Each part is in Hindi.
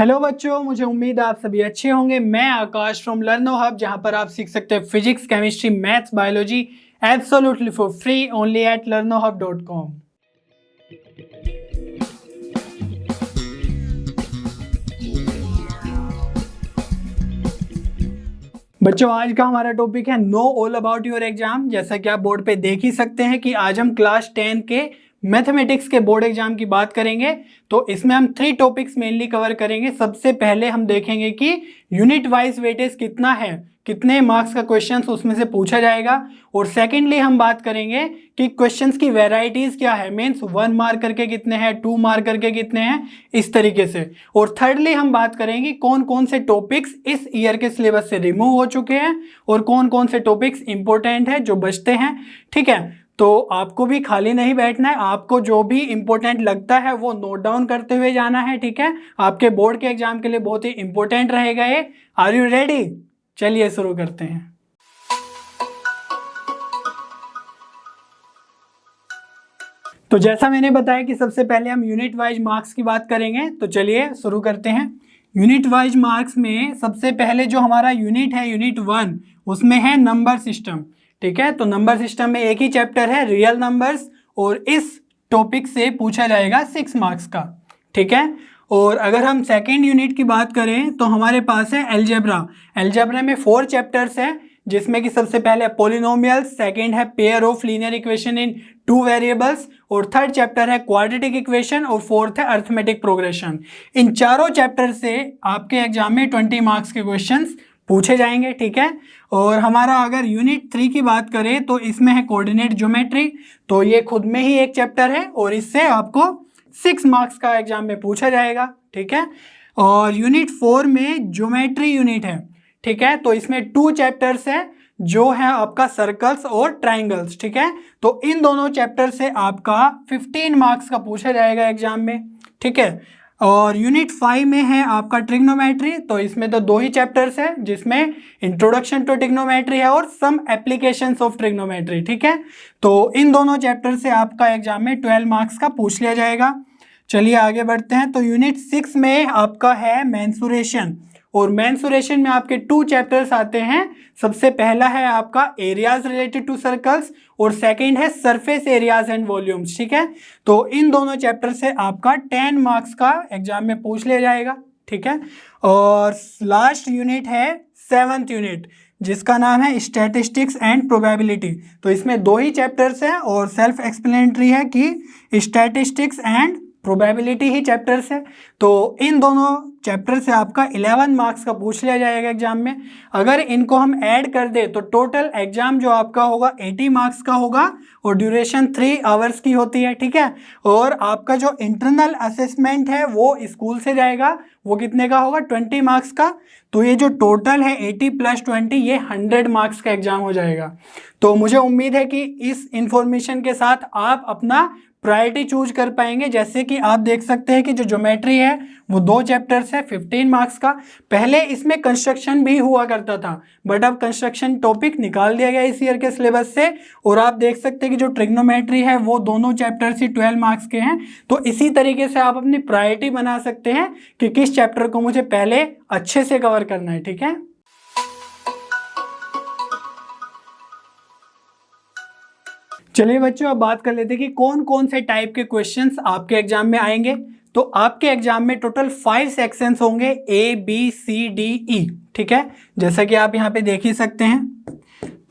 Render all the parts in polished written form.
हेलो बच्चों, मुझे उम्मीद है आप सभी अच्छे होंगे। मैं आकाश फ्रॉम लर्नो हब, जहां पर आप सीख सकते हैं physics, chemistry, maths, biology absolutely for free only at learnohub.com। बच्चों, आज का हमारा टॉपिक है know all about your exam. जैसा कि आप बोर्ड पे देख ही सकते हैं कि आज हम क्लास 10 के मैथमेटिक्स के बोर्ड एग्जाम की बात करेंगे। तो इसमें हम 3 टॉपिक्स मेनली कवर करेंगे। सबसे पहले हम देखेंगे कि यूनिट वाइज वेटेज कितना है, कितने मार्क्स का क्वेश्चंस उसमें से पूछा जाएगा। और सेकेंडली हम बात करेंगे कि क्वेश्चंस की वेराइटीज क्या है, मीन्स 1 मार्क करके कितने हैं, 2 मार्क करके कितने हैं, इस तरीके से। और थर्डली हम बात करेंगे कौन कौन से टॉपिक्स इस ईयर के सिलेबस से रिमूव हो चुके हैं और कौन कौन से टॉपिक्स इंपॉर्टेंट है जो बचते हैं। ठीक है, तो आपको भी खाली नहीं बैठना है, आपको जो भी इंपॉर्टेंट लगता है वो नोट डाउन करते हुए जाना है। ठीक है, आपके बोर्ड के एग्जाम के लिए बहुत ही इंपॉर्टेंट रहेगा ये। Are you ready? चलिए शुरू करते हैं। तो जैसा मैंने बताया कि सबसे पहले हम यूनिट वाइज मार्क्स की बात करेंगे, तो चलिए शुरू करते हैं। यूनिट वाइज मार्क्स में सबसे पहले जो हमारा यूनिट है, यूनिट 1, उसमें है नंबर सिस्टम। ठीक है, तो नंबर सिस्टम में एक ही चैप्टर है रियल नंबर्स, और इस टॉपिक से पूछा जाएगा 6 मार्क्स का। ठीक है, और अगर हम सेकेंड यूनिट की बात करें तो हमारे पास है एलजेब्रा। एलजेब्रा में 4 चैप्टर्स हैं, जिसमें कि सबसे पहले पॉलिनोमियल्स, सेकंड है pair of linear equation in 2 variables, और थर्ड चैप्टर है क्वाड्रेटिक इक्वेशन, और फोर्थ है अर्थमेटिक प्रोग्रेशन। इन चारों चैप्टर से आपके एग्जाम में 20 मार्क्स के क्वेश्चंस पूछे जाएंगे। ठीक है, और हमारा अगर यूनिट 3 की बात करें तो इसमें है कोऑर्डिनेट ज्योमेट्री। तो ये खुद में ही एक चैप्टर है और इससे आपको 6 मार्क्स का एग्जाम में पूछा जाएगा। ठीक है, और यूनिट 4 में ज्योमेट्री यूनिट है। ठीक है, तो इसमें 2 चैप्टर्स हैं जो है आपका सर्कल्स और ट्राइंगल्स। ठीक है, तो इन दोनों चैप्टर से आपका 15 मार्क्स का पूछा जाएगा एग्जाम में। ठीक है, और यूनिट 5 में है आपका ट्रिग्नोमेट्री। तो इसमें तो 2 ही चैप्टर्स हैं, जिसमें इंट्रोडक्शन टू ट्रिग्नोमेट्री है और सम एप्लीकेशंस ऑफ ट्रिग्नोमेट्री। ठीक है, तो इन दोनों चैप्टर से आपका एग्जाम में 12 मार्क्स का पूछ लिया जाएगा। चलिए आगे बढ़ते हैं। तो यूनिट 6 में आपका है मेंसुरेशन, और मेंसुरेशन में आपके 2 चैप्टर्स आते हैं। सबसे पहला है आपका एरियाज रिलेटेड टू सर्कल्स, और सेकंड है सरफेस एरियाज एंड वॉल्यूम्स। ठीक है, तो इन दोनों चैप्टर से आपका 10 मार्क्स का एग्जाम में पूछ लिया जाएगा। ठीक है, और लास्ट यूनिट है 7th यूनिट, जिसका नाम है स्टैटिस्टिक्स एंड प्रोबेबिलिटी। तो इसमें 2 ही चैप्टर्स हैं और सेल्फ एक्सप्लेनेटरी है कि statistics and probability he chapters है। तो इन दोनों चैप्टर से आपका 11 मार्क्स का पूछ लिया जाएगा एग्जाम में। अगर इनको हम ऐड कर दें तो टोटल एग्जाम जो आपका होगा 80 मार्क्स का होगा, और ड्यूरेशन 3 आवर्स की होती है। ठीक है, और आपका जो इंटरनल असेसमेंट है वो स्कूल से जाएगा, वो कितने का होगा, 20 मार्क्स का। तो ये जो टोटल है 80 + 20, ये 100 मार्क्स का एग्जाम हो जाएगा। तो मुझे उम्मीद है कि इस इंफॉर्मेशन के साथ आप अपना प्रायोरिटी चूज कर पाएंगे। जैसे कि आप देख सकते हैं कि जो ज्योमेट्री है वो 2 चैप्टर्स है 15 मार्क्स का। पहले इसमें कंस्ट्रक्शन भी हुआ करता था, बट अब कंस्ट्रक्शन टॉपिक निकाल दिया गया इस ईयर के सिलेबस से। और आप देख सकते हैं कि जो ट्रिग्नोमेट्री है वो दोनों चैप्टर्स ही 12 मार्क्स के हैं। तो इसी तरीके से आप अपनी प्रायोरिटी बना सकते हैं कि किस चैप्टर को मुझे पहले अच्छे से कवर करना है। ठीक है, चलिए बच्चों, अब बात कर लेते हैं कि कौन कौन से टाइप के क्वेश्चंस आपके एग्जाम में आएंगे। तो आपके एग्जाम में टोटल 5 सेक्शंस होंगे, A, B, C, D, E। ठीक है, जैसा कि आप यहाँ पे देख ही सकते हैं।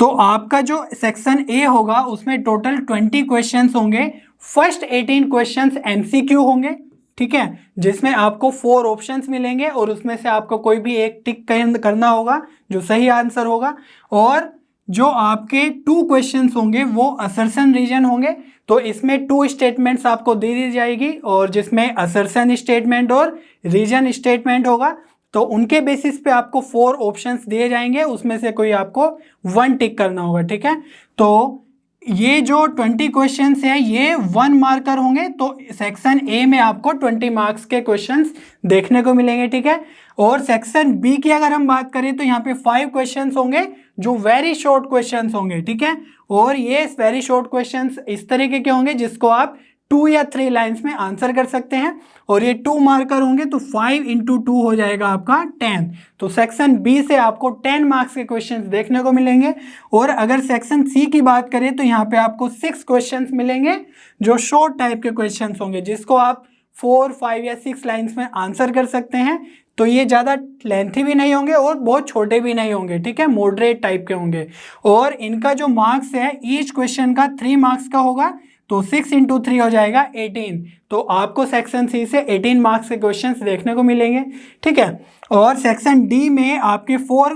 तो आपका जो सेक्शन A होगा उसमें टोटल 20 क्वेश्चंस होंगे। फर्स्ट 18 क्वेश्चंस MCQ होंगे। ठीक है, जिसमें आपको 4 ऑप्शंस मिलेंगे और उसमें से आपको कोई भी एक टिक करना होगा जो सही आंसर होगा। और जो आपके 2 क्वेश्चंस होंगे वो असर्शन रीजन होंगे। तो इसमें 2 स्टेटमेंट्स आपको दे दी जाएगी, और जिसमें असर्शन स्टेटमेंट और रीजन स्टेटमेंट होगा। तो उनके बेसिस पे आपको 4 ऑप्शंस दिए जाएंगे, उसमें से कोई आपको 1 टिक करना होगा। ठीक है, तो ये जो 20 क्वेश्चंस है ये 1 मार्कर होंगे। तो सेक्शन ए में आपको 20 मार्क्स के क्वेश्चंस देखने को मिलेंगे। ठीक है, और सेक्शन बी की अगर हम बात करें तो यहाँ पे 5 क्वेश्चंस होंगे जो वेरी शॉर्ट क्वेश्चंस होंगे। ठीक है, और ये वेरी शॉर्ट क्वेश्चंस इस तरीके के होंगे जिसको आप 2 या 3 लाइंस में आंसर कर सकते हैं। और ये 2 मार्कर होंगे तो 5 × 2 हो जाएगा आपका 10। तो सेक्शन बी से आपको 10 मार्क्स के क्वेश्चंस देखने को मिलेंगे। और अगर सेक्शन सी की बात करें तो यहाँ पे आपको 6 क्वेश्चंस मिलेंगे जो शॉर्ट टाइप के क्वेश्चंस होंगे, जिसको आप 4, 5 या 6 लाइंस में आंसर कर सकते हैं। तो ये ज़्यादा लेंथी भी नहीं होंगे और बहुत छोटे भी नहीं होंगे, ठीक है, मॉडरेट टाइप के होंगे। और इनका जो मार्क्स है ईच क्वेश्चन का 3 मार्क्स का होगा, तो 6 × 3 हो जाएगा 18। तो आपको सेक्शन सी से 18 मार्क्स के क्वेश्चंस देखने को मिलेंगे, ठीक है। और सेक्शन डी में आपके 4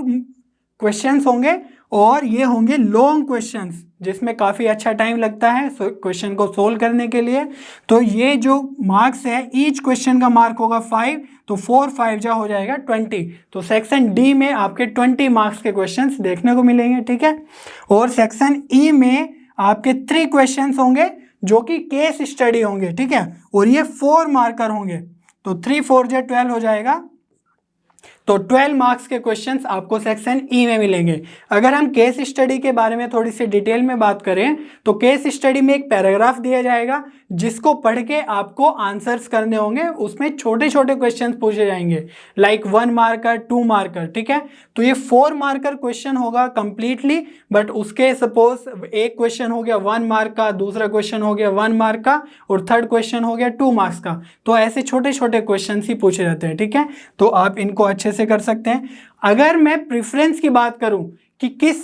क्वेश्चंस होंगे और ये होंगे लॉन्ग क्वेश्चंस, जिसमें काफ़ी अच्छा टाइम लगता है क्वेश्चन को सोल्व करने के लिए। तो ये जो मार्क्स है ईच क्वेश्चन का मार्क होगा 5, तो 4 × 5 हो जाएगा 20। तो सेक्शन डी में आपके 20 मार्क्स के क्वेश्चंस देखने को मिलेंगे, ठीक है। और सेक्शन ई में आपके 3 क्वेश्चंस होंगे जो कि केस स्टडी होंगे, ठीक है, और ये 4 मार्कर होंगे। तो 3 × 4 = 12 हो जाएगा। तो 12 मार्क्स के क्वेश्चंस आपको सेक्शन ई में मिलेंगे। अगर हम केस स्टडी के बारे में थोड़ी सी डिटेल में बात करें तो केस स्टडी में एक पैराग्राफ दिया जाएगा जिसको पढ़ के आपको आंसर्स करने होंगे। उसमें छोटे छोटे क्वेश्चंस पूछे जाएंगे, लाइक 1 मार्कर, 2 मार्कर, ठीक है। तो ये 4 मार्कर क्वेश्चन होगा कंप्लीटली, बट उसके सपोज एक क्वेश्चन हो गया 1 मार्क का, दूसरा क्वेश्चन हो गया 1 मार्क का और थर्ड क्वेश्चन हो गया 2 मार्क्स का। तो ऐसे छोटे छोटे क्वेश्चन ही पूछे जाते हैं, ठीक है। तो आप इनको अच्छे से कर सकते हैं। अगर मैं प्रेफरेंस की बात करूं कि किस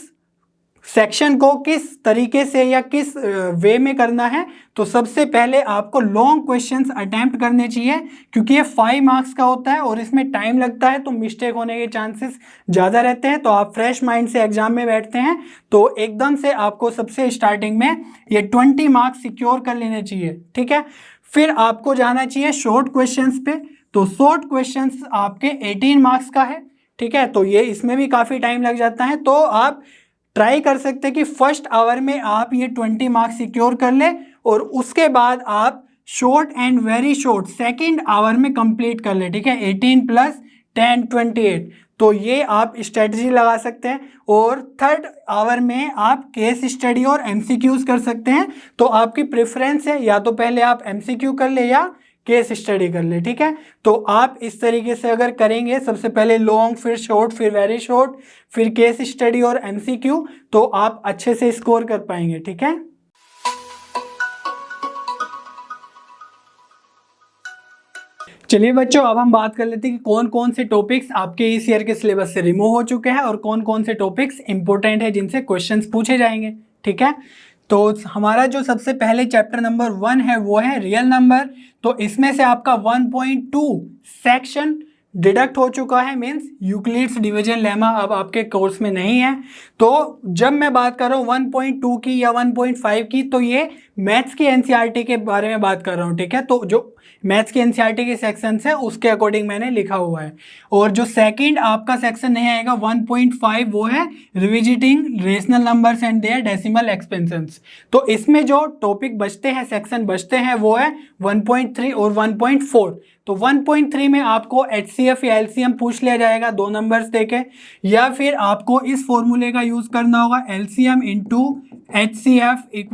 सेक्शन को किस तरीके से या किस वे में करना है, तो सबसे पहले आपको लॉन्ग क्वेश्चंस अटेम्प्ट करने चाहिए, क्योंकि ये 5 मार्क्स का होता है और इसमें टाइम लगता है, तो मिस्टेक होने के चांसेस ज़्यादा रहते हैं। तो आप फ्रेश माइंड से एग्जाम में बैठते हैं तो एकदम से आपको सबसे स्टार्टिंग में ये 20 मार्क्स सिक्योर कर लेने चाहिए, ठीक है। फिर आपको जाना चाहिए शॉर्ट क्वेश्चंस पे। तो शॉर्ट क्वेश्चंस आपके 18 मार्क्स का है, ठीक है। तो ये इसमें भी काफ़ी टाइम लग जाता है। तो आप ट्राई कर सकते हैं कि फर्स्ट आवर में आप ये 20 मार्क्स सिक्योर कर ले और उसके बाद आप short and very short second hour में कंप्लीट कर ले, ठीक है। 18 + 10 = 28। तो ये आप स्ट्रेटजी लगा सकते हैं। और थर्ड आवर में आप केस स्टडी और एमसीक्यूज कर सकते हैं। तो आपकी प्रेफरेंस है, या तो पहले आप एमसीक्यू कर ले या केस स्टडी कर ले, ठीक है। तो आप इस तरीके से अगर करेंगे, सबसे पहले लॉन्ग, फिर शॉर्ट, फिर वेरी शॉर्ट, फिर केस स्टडी और एमसीक्यू, तो आप अच्छे से स्कोर कर पाएंगे, ठीक है। चलिए बच्चों, अब हम बात कर लेते हैं कि कौन कौन से टॉपिक्स आपके इस ईयर के सिलेबस से रिमूव हो चुके हैं और कौन कौन से टॉपिक्स इंपॉर्टेंट है जिनसे क्वेश्चंस पूछे जाएंगे, ठीक है। तो हमारा जो सबसे पहले चैप्टर नंबर 1 है वो है रियल नंबर। तो इसमें से आपका 1.2 सेक्शन डिडक्ट हो चुका है, मीन्स यूक्लिड्स डिवीजन लेमा अब आपके कोर्स में नहीं है। तो जब मैं बात कर रहा हूँ 1.2 की या 1.5 की, तो ये मैथ्स की एनसीईआरटी के बारे में बात कर रहा हूँ, ठीक है। तो जो मैथ्स की एनसीईआरटी के सेक्शंस है उसके अकॉर्डिंग मैंने लिखा हुआ है। और जो सेकंड आपका सेक्शन नहीं आएगा 1.5, वो है revisiting rational numbers and their decimal expansions. तो इसमें जो टॉपिक बचते हैं, सेक्शन बचते हैं, वो है 1.3 और 1.4। तो 1.3 में आपको HCF या LCM पूछ लिया जाएगा 2 नंबर्स देके, या फिर आपको इस फॉर्मूले का यूज करना होगा LCM × HCF =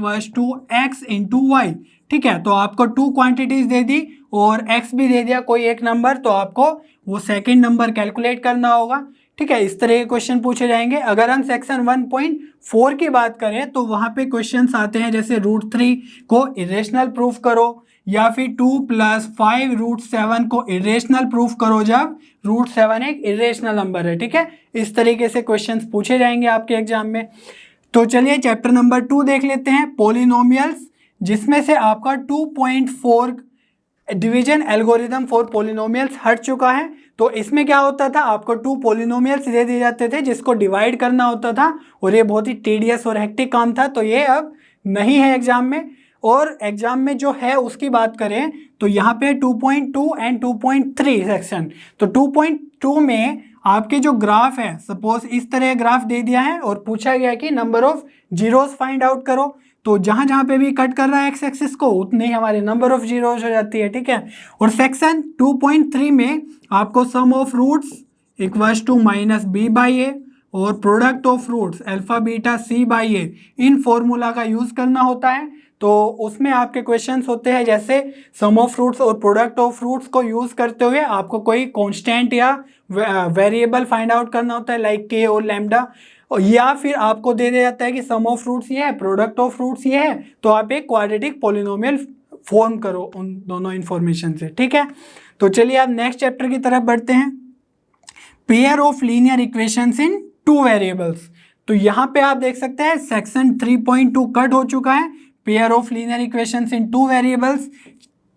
X × Y, ठीक है। तो आपको 2 क्वांटिटीज दे दी और X भी दे दिया कोई एक नंबर, तो आपको वो सेकंड नंबर कैलकुलेट करना होगा, ठीक है। इस तरह के क्वेश्चन पूछे जाएंगे। अगर हम सेक्शन 1.4 की बात करें तो वहाँ पे क्वेश्चंस आते हैं जैसे √3 को इरेशनल प्रूफ करो, या फिर 2 + 5 √7 को इरेशनल प्रूफ करो जब √7 एक इरेशनल नंबर है, ठीक है। इस तरीके से क्वेश्चंस पूछे जाएंगे आपके एग्जाम में। तो चलिए चैप्टर नंबर 2 देख लेते हैं, पॉलिनोमियल्स, जिसमें से आपका 2.4 डिवीजन एल्गोरिदम फॉर पॉलिनोमियल्स हट चुका है। तो इसमें क्या होता था, आपको 2 पॉलिनोमियल्स दे दिए जाते थे जिसको डिवाइड करना होता था, और ये बहुत ही टीडियस और हेक्टिक काम था। तो ये अब नहीं है एग्जाम में। और एग्जाम में जो है उसकी बात करें तो यहाँ पे 2.2 एंड 2.3 सेक्शन। तो 2.2 में आपके जो ग्राफ है, सपोज इस तरह ग्राफ दे दिया है और पूछा गया कि number of zeros find out करो। तो जहां जहां पे भी कट कर रहा है एक्स एक्सिस को, उतने ही हमारे नंबर ऑफ जीरोस हो जाती है, ठीक है। और सेक्शन 2.3 में आपको सम ऑफ रूट्स = -b/a और प्रोडक्ट ऑफ रूट्स α β c/a इन फॉर्मूला का यूज करना होता है। तो उसमें आपके क्वेश्चंस होते हैं जैसे सम ऑफ फ्रूट्स और प्रोडक्ट ऑफ फ्रूट्स को यूज करते हुए आपको कोई कांस्टेंट या वेरिएबल फाइंड आउट करना होता है लाइक के और लैम्डा, या फिर आपको दे दिया जाता है कि सम ऑफ फ्रूट्स ये है, प्रोडक्ट ऑफ फ्रूट्स ये है, तो आप एक क्वाड्रेटिक पॉलिनोमियल फॉर्म करो उन दोनों इंफॉर्मेशन से। ठीक है, तो चलिए आप नेक्स्ट चैप्टर की तरफ बढ़ते हैं। Pair of linear equations in two variables. तो यहाँ पे आप देख सकते हैं सेक्शन 3.2 कट हो चुका है, pair of linear equations in two variables.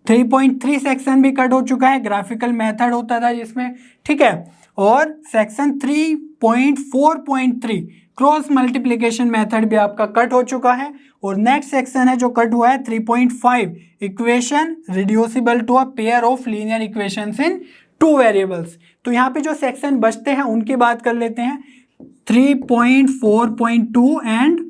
3.3 section भी कट हो चुका है, ग्राफिकल मेथड होता था जिसमें। ठीक है, और सेक्शन 3.4.3 क्रॉस मल्टीप्लिकेशन मेथड भी आपका कट हो चुका है। और नेक्स्ट सेक्शन है जो कट हुआ है 3.5 equation reducible to a pair of linear equations in two variables. तो यहाँ पे जो सेक्शन बचते हैं उनकी बात कर लेते हैं, 3.4.2 एंड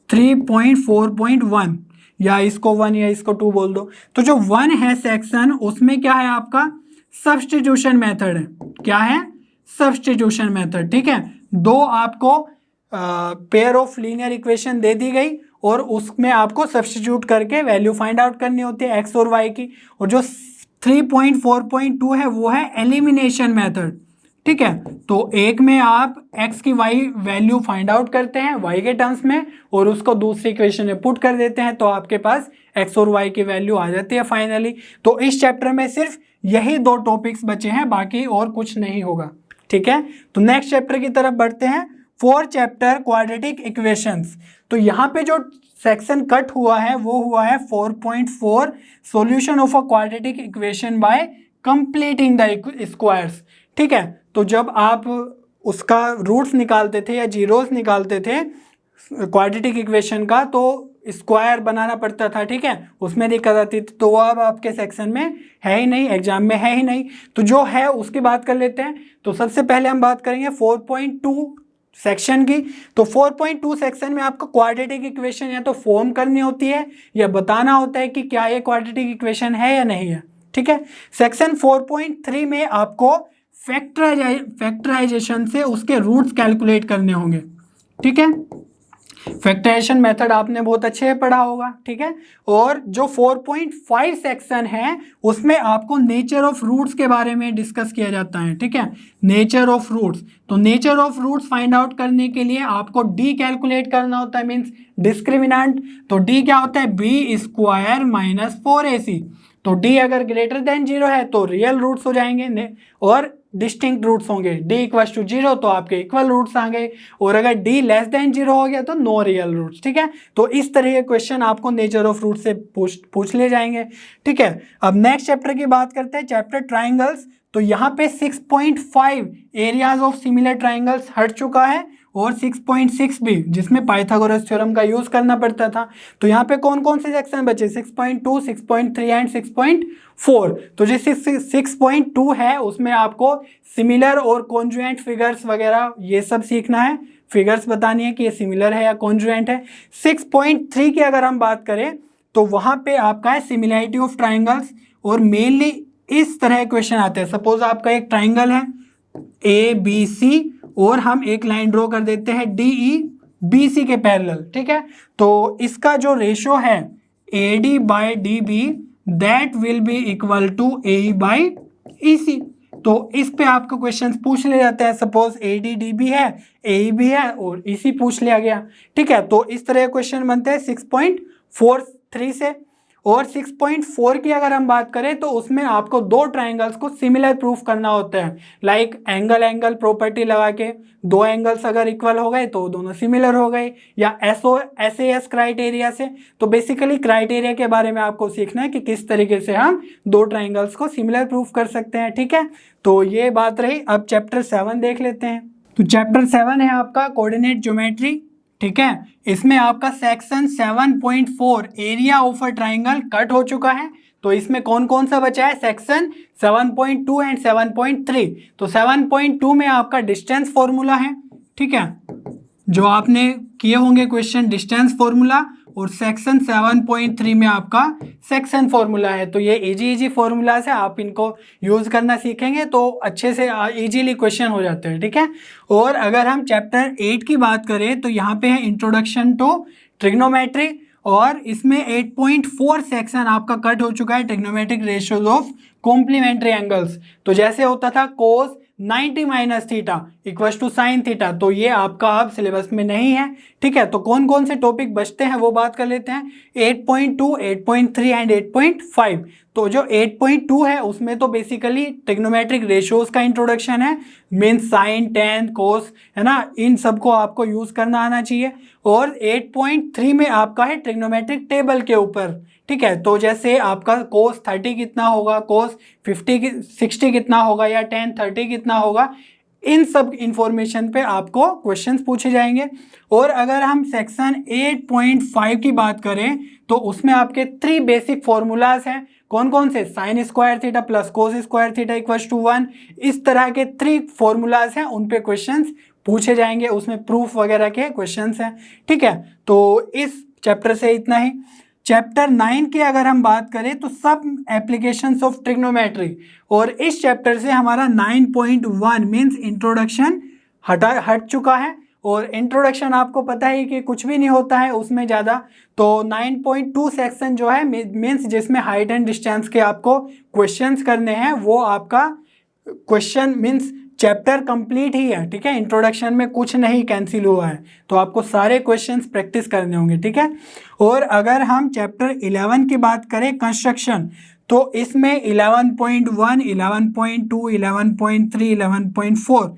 3.4.1, या इसको 1 या इसको 2 बोल दो। तो जो 1 है सेक्शन, उसमें क्या है आपका सब्स्टिट्यूशन मेथड है। क्या है? Substitution method. ठीक है, दो आपको पेयर ऑफ लीनियर इक्वेशन दे दी गई और उसमें आपको सब्स्टिट्यूट करके वैल्यू फाइंड आउट करनी होती है एक्स और वाई की। और जो 3.4.2 है वो है एलिमिनेशन मेथड। ठीक है, तो एक में आप x की y वैल्यू फाइंड आउट करते हैं y के टर्म्स में और उसको दूसरी इक्वेशन में पुट कर देते हैं, तो आपके पास x और y की वैल्यू आ जाती है फाइनली। तो इस चैप्टर में सिर्फ यही दो टॉपिक्स बचे हैं, बाकी और कुछ नहीं होगा। ठीक है, तो नेक्स्ट चैप्टर की तरफ बढ़ते हैं। 4 चैप्टर क्वाड्रेटिक इक्वेशंस। तो यहाँ पे जो सेक्शन कट हुआ है वो हुआ है 4.4 solution of a quadratic equation by completing the squares. ठीक है, तो जब आप उसका रूट्स निकालते थे या जीरोस निकालते थे क्वाड्रेटिक इक्वेशन का, तो स्क्वायर बनाना पड़ता था। ठीक है, उसमें दिक्कत आती थी, तो वो अब आपके सेक्शन में है ही नहीं, एग्जाम में है ही नहीं। तो जो है उसकी बात कर लेते हैं। तो सबसे पहले हम बात करेंगे 4.2 सेक्शन की। तो 4.2 सेक्शन में आपको क्वाड्रेटिक इक्वेशन या तो फॉर्म करनी होती है या बताना होता है कि क्या ये क्वाड्रेटिक इक्वेशन है या नहीं है। ठीक है, सेक्शन 4.3 में आपको फैक्टराइजेशन से उसके रूट्स कैलकुलेट करने होंगे। ठीक है, फैक्टराइजेशन मेथड आपने बहुत अच्छे से पढ़ा होगा। ठीक है, और जो 4.5 सेक्शन है उसमें आपको नेचर ऑफ रूट्स के बारे में डिस्कस किया जाता है। ठीक है, नेचर ऑफ रूट्स। तो nature of roots find out करने के लिए आपको डी कैलकुलेट करना होता है, मीन्स डिस्क्रिमिनेंट। तो डी क्या होता है? B square minus 4ac। तो डी अगर ग्रेटर देन 0 है तो रियल रूट्स हो जाएंगे और डिस्टिंक्ट रूट्स होंगे। डी इक्वल टू 0 तो आपके इक्वल रूट्स आ गए, और अगर डी लेस देन 0 हो गया तो नो रियल रूट्स। ठीक है, तो इस तरह के क्वेश्चन आपको नेचर ऑफ रूट से पूछ ले जाएंगे। ठीक है, अब नेक्स्ट चैप्टर की बात करते हैं, चैप्टर ट्राइंगल्स। तो यहाँ पे 6.5 एरियाज ऑफ सिमिलर ट्राइंगल्स हट चुका है और 6.6 भी, जिसमें पाइथागोरस थ्योरम का यूज करना पड़ता था। तो यहाँ पे कौन कौन से सेक्शन बचे? 6.2, 6.3 एंड 6.4। तो जैसे 6.2 है उसमें आपको सिमिलर और कॉन्जुएंट फिगर्स वगैरह ये सब सीखना है, फिगर्स बतानी है कि ये सिमिलर है या कॉन्जुएंट है। 6.3 की अगर हम बात करें तो वहाँ पे आपका है सिमिलैरिटी ऑफ ट्राइंगल्स, और मेनली इस तरह क्वेश्चन आते हैं। सपोज आपका एक ट्राइंगल है ABC और हम एक लाइन ड्रॉ कर देते हैं DE BC के पैरेलल। ठीक है, तो इसका जो रेशो है AD by DB that will be equal to AE by EC। तो इस पे आपको क्वेश्चन पूछ ले जाते हैं। सपोज AD DB है, AE भी है और EC पूछ लिया गया। ठीक है, तो इस तरह क्वेश्चन बनते हैं 6.43 से। और 6.4 की अगर हम बात करें तो उसमें आपको दो ट्राइंगल्स को सिमिलर प्रूफ करना होता है, लाइक एंगल प्रॉपर्टी लगा के दो एंगल्स अगर इक्वल हो गए तो दोनों सिमिलर हो गए, या SAS क्राइटेरिया से। तो बेसिकली क्राइटेरिया के बारे में आपको सीखना है कि किस तरीके से हम दो ट्राइंगल्स को सिमिलर प्रूफ कर सकते हैं। ठीक है, तो ये बात रही। अब चैप्टर 7 देख लेते हैं। तो चैप्टर 7 है आपका कोऑर्डिनेट ज्योमेट्री। ठीक है, इसमें आपका section 7.4 area of a triangle cut हो चुका है। तो इसमें कौन कौन सा बचा है? Section 7.2 and 7.3। तो 7.2 में आपका डिस्टेंस फॉर्मूला है। ठीक है, जो आपने किए होंगे क्वेश्चन डिस्टेंस फॉर्मूला, और सेक्शन 7.3 में आपका सेक्शन फॉर्मूला है। तो ये इजी फॉर्मूलाज है, आप इनको यूज करना सीखेंगे तो अच्छे से इजीली क्वेश्चन हो जाते हैं। ठीक है, और अगर हम चैप्टर 8 की बात करें तो यहाँ पे है इंट्रोडक्शन टू ट्रिग्नोमेट्री, और इसमें 8.4 सेक्शन आपका कट हो चुका है trigonometric ratios of complementary angles. तो जैसे होता था cos 90 minus theta equals to sine theta, तो ये आपका अब सिलेबस में नहीं है। ठीक है, तो कौन कौन से टॉपिक बचते हैं वो बात कर लेते हैं। 8.2, 8.3 एंड 8.5। तो जो 8.2 है उसमें तो बेसिकली ट्रिग्नोमेट्रिक रेशियोज का इंट्रोडक्शन है, मीन साइन टेन कोस, है ना, इन सबको आपको यूज करना आना चाहिए। और 8.3 में आपका है ट्रिग्नोमेट्रिक टेबल के ऊपर। ठीक है, तो जैसे आपका कोस 30 कितना होगा, कोस 60 कितना होगा, या टेन 30 कितना होगा, इन सब इंफॉर्मेशन पे आपको क्वेश्चंस पूछे जाएंगे। और अगर हम सेक्शन 8.5 की बात करें तो उसमें आपके 3 बेसिक फॉर्मूलाज हैं। कौन कौन से? Sine square theta plus cos square theta equals to 1। इस तरह के 3 फॉर्मूलाज हैं, उन पे क्वेश्चंस पूछे जाएंगे, उसमें प्रूफ वगैरह के क्वेश्चंस हैं। ठीक है, तो इस चैप्टर से इतना ही। चैप्टर 9 की अगर हम बात करें तो सब एप्लीकेशंस ऑफ ट्रिग्नोमेट्री, और इस चैप्टर से हमारा 9.1 मीन्स इंट्रोडक्शन हट चुका है। और इंट्रोडक्शन आपको पता है कि कुछ भी नहीं होता है उसमें ज़्यादा। तो 9.2 सेक्शन जो है मीन्स जिसमें हाइट एंड डिस्टेंस के आपको क्वेश्चंस करने हैं, वो आपका क्वेश्चन मीन्स चैप्टर कंप्लीट ही है। ठीक है, इंट्रोडक्शन में कुछ नहीं कैंसिल हुआ है, तो आपको सारे क्वेश्चंस प्रैक्टिस करने होंगे। ठीक है, और अगर हम चैप्टर 11 की बात करें कंस्ट्रक्शन, तो इसमें 11.1, 11.2, 11.3, 11.4,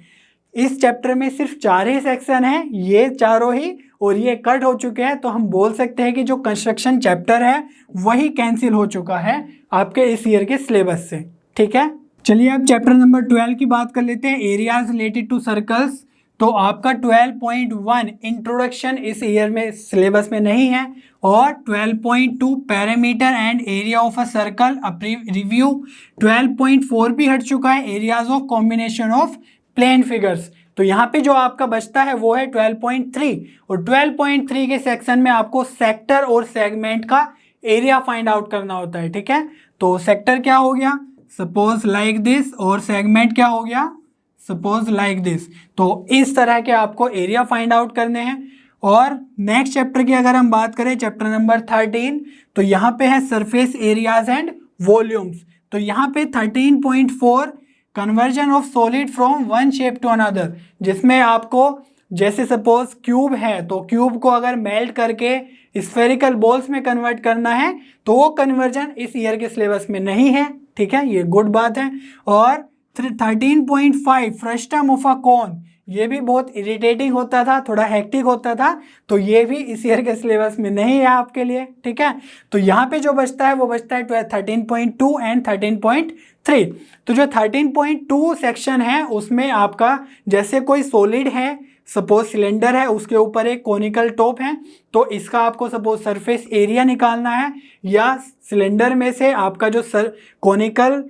इस चैप्टर में सिर्फ 4 ही सेक्शन हैं, ये चारों ही, और ये कट हो चुके हैं। तो हम बोल सकते हैं कि जो कंस्ट्रक्शन चैप्टर है वही कैंसिल हो चुका है आपके इस ईयर के सिलेबस से। ठीक है, चलिए अब चैप्टर नंबर 12 की बात कर लेते हैं, एरियाज रिलेटेड टू सर्कल्स। तो आपका 12.1 इंट्रोडक्शन इस ईयर में सिलेबस में नहीं है, और 12.2 parameter and area of a circle review, 12.4 भी हट चुका है, areas of combination of plane figures. तो यहाँ पे जो आपका बचता है वो है 12.3, और 12.3 के सेक्शन में आपको सेक्टर और सेगमेंट का एरिया फाइंड आउट करना होता है। ठीक है, तो सेक्टर क्या हो गया, सपोज लाइक दिस, और सेगमेंट क्या हो गया, सपोज लाइक दिस। तो इस तरह के आपको एरिया फाइंड आउट करने हैं। और नेक्स्ट चैप्टर की अगर हम बात करें, चैप्टर नंबर 13, तो यहाँ पे है सरफेस एरियाज एंड वॉल्यूम्स। तो यहाँ पे 13.4 conversion of solid from one shape to another, जिसमें आपको जैसे सपोज क्यूब है, तो क्यूब को अगर मेल्ट करके स्फेरिकल बॉल्स में कन्वर्ट करना है, तो वो कन्वर्जन इस ईयर के सिलेबस में नहीं है। ठीक है, ये गुड बात है। और 13.5 फ्रस्टम ऑफ अ कोन, ये भी बहुत इरिटेटिंग होता था, थोड़ा हेक्टिक होता था, तो ये भी इस ईयर के सिलेबस में नहीं है आपके लिए। ठीक है, तो यहाँ पे जो बचता है वो बचता है 13.2 एंड 13.3। तो जो 13.2 सेक्शन है उसमें आपका जैसे कोई सॉलिड है, सपोज सिलेंडर है, उसके ऊपर एक कोनिकल टॉप है, तो इसका आपको सपोज सरफेस एरिया निकालना है, या सिलेंडर में से आपका जो कोनिकल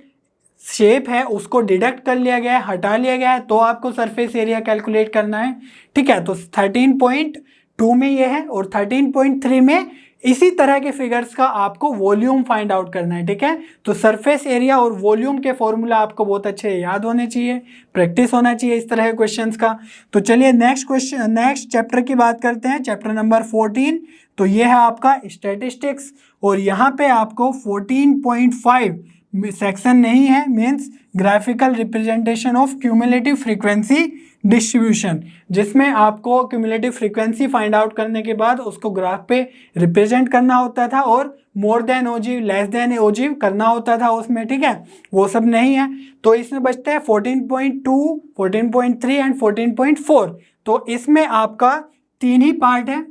शेप है उसको डिडक्ट कर लिया गया है, हटा लिया गया है, तो आपको सरफेस एरिया कैलकुलेट करना है। ठीक है, तो 13.2 में ये है, और 13.3 में इसी तरह के फिगर्स का आपको वॉल्यूम फाइंड आउट करना है। ठीक है, तो सरफेस एरिया और वॉल्यूम के फॉर्मूला आपको बहुत अच्छे याद होने चाहिए, प्रैक्टिस होना चाहिए इस तरह के क्वेश्चंस का। तो चलिए नेक्स्ट चैप्टर की बात करते हैं, चैप्टर नंबर 14। तो ये है आपका स्टैटिस्टिक्स, और यहाँ पे आपको 14.5 सेक्शन नहीं है, means graphical representation of cumulative frequency distribution, जिसमें आपको क्यूमुलेटिव फ्रीक्वेंसी फाइंड आउट करने के बाद उसको ग्राफ पे रिप्रेजेंट करना होता था, और more than ogive less than ogive करना होता था उसमें। ठीक है, वो सब नहीं है। तो इसमें बचते हैं 14.2, 14.3 एंड 14.4। तो इसमें आपका 3 ही पार्ट है,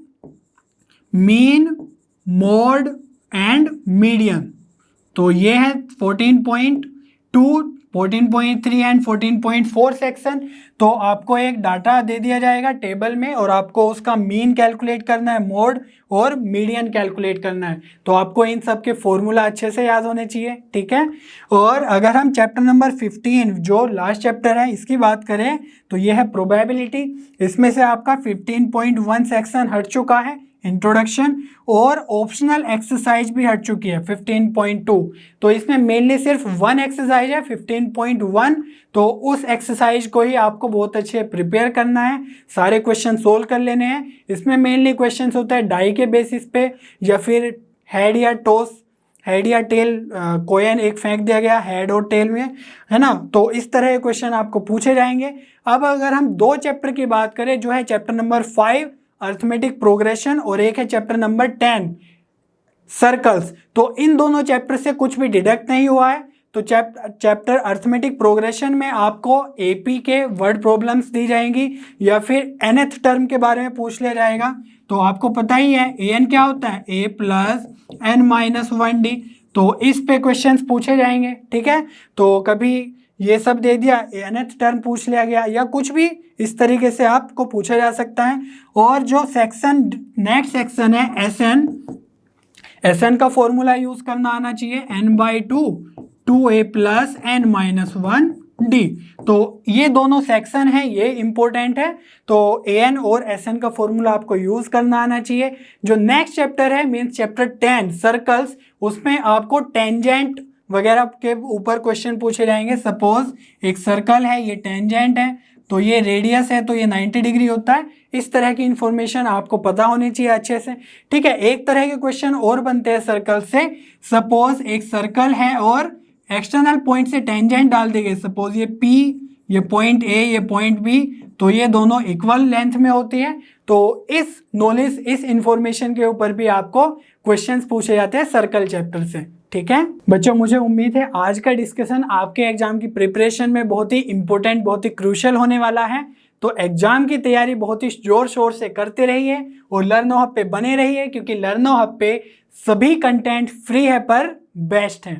मीन, मोड एंड मीडियन। तो ये है 14.2, 14.3 एंड 14.4 सेक्शन। तो आपको एक डाटा दे दिया जाएगा टेबल में, और आपको उसका मीन कैलकुलेट करना है, मोड और मीडियन कैलकुलेट करना है। तो आपको इन सब के फॉर्मूला अच्छे से याद होने चाहिए। ठीक है, और अगर हम चैप्टर नंबर 15 जो लास्ट चैप्टर है इसकी बात करें, तो ये है प्रोबेबिलिटी। इसमें से आपका 15.1 सेक्शन हट चुका है, इंट्रोडक्शन, और ऑप्शनल एक्सरसाइज भी हट चुकी है 15.2। तो इसमें मेनली सिर्फ वन एक्सरसाइज है 15.1, तो उस एक्सरसाइज को ही आपको बहुत अच्छे प्रिपेयर करना है, सारे क्वेश्चन सोल्व कर लेने हैं। इसमें मेनली क्वेश्चन होता है डाई के बेसिस पे, या फिर हेड या टॉस, हेड या टेल, कॉइन एक फेंक दिया गया हेड और टेल में, है ना। तो इस तरह के क्वेश्चन आपको पूछे जाएंगे। अब अगर हम दो चैप्टर की बात करें, जो है चैप्टर नंबर 5 अर्थमेटिक प्रोग्रेशन और एक है चैप्टर नंबर 10 सर्कल्स, तो इन दोनों चैप्टर से कुछ भी डिडक्ट नहीं हुआ है। तो चैप्टर अर्थमेटिक प्रोग्रेशन में आपको एपी के वर्ड प्रॉब्लम्स दी जाएंगी, या फिर nth टर्म के बारे में पूछ लिया जाएगा। तो आपको पता ही है an क्या होता है, a plus n minus 1d, तो इस पे क्वेश्चंस पूछे जाएंगे, ठीक है। तो कभी ये सब दे दिया, nth टर्म पूछ लिया गया, या कुछ भी इस तरीके से आपको पूछा जा सकता है। और जो सेक्शन नेक्स्ट सेक्शन है SN का फॉर्मूला यूज करना आना चाहिए, n/2 2a plus n minus 1d। तो ये दोनों सेक्शन है, ये इंपॉर्टेंट है। तो an और SN का फॉर्मूला आपको यूज करना आना चाहिए। जो नेक्स्ट चैप्टर है मीन्स चैप्टर 10 सर्कल्स, उसमें आपको टेंजेंट वगैरह के ऊपर क्वेश्चन पूछे जाएंगे। सपोज एक सर्कल है, ये टेंजेंट है, तो ये रेडियस है, तो ये 90 डिग्री होता है। इस तरह की इंफॉर्मेशन आपको पता होनी चाहिए अच्छे से, ठीक है। एक तरह के क्वेश्चन और बनते हैं सर्कल से। सपोज एक सर्कल है और एक्सटर्नल पॉइंट से टेंजेंट डाल दी गई, सपोज ये P, ये पॉइंट A, ये पॉइंट B, तो ये दोनों इक्वल लेंथ में होती है। तो इस नॉलेज, इस इंफॉर्मेशन के ऊपर भी आपको क्वेश्चंस पूछे जाते हैं सर्कल चैप्टर से, ठीक है बच्चों। मुझे उम्मीद है आज का डिस्कशन आपके एग्जाम की प्रिपरेशन में बहुत ही इंपॉर्टेंट, बहुत ही क्रूशियल होने वाला है। तो एग्जाम की तैयारी बहुत ही जोर शोर से करते रहिए और लर्नो हब पे बने रहिए, क्योंकि लर्नो हब पे सभी कंटेंट फ्री है पर बेस्ट है।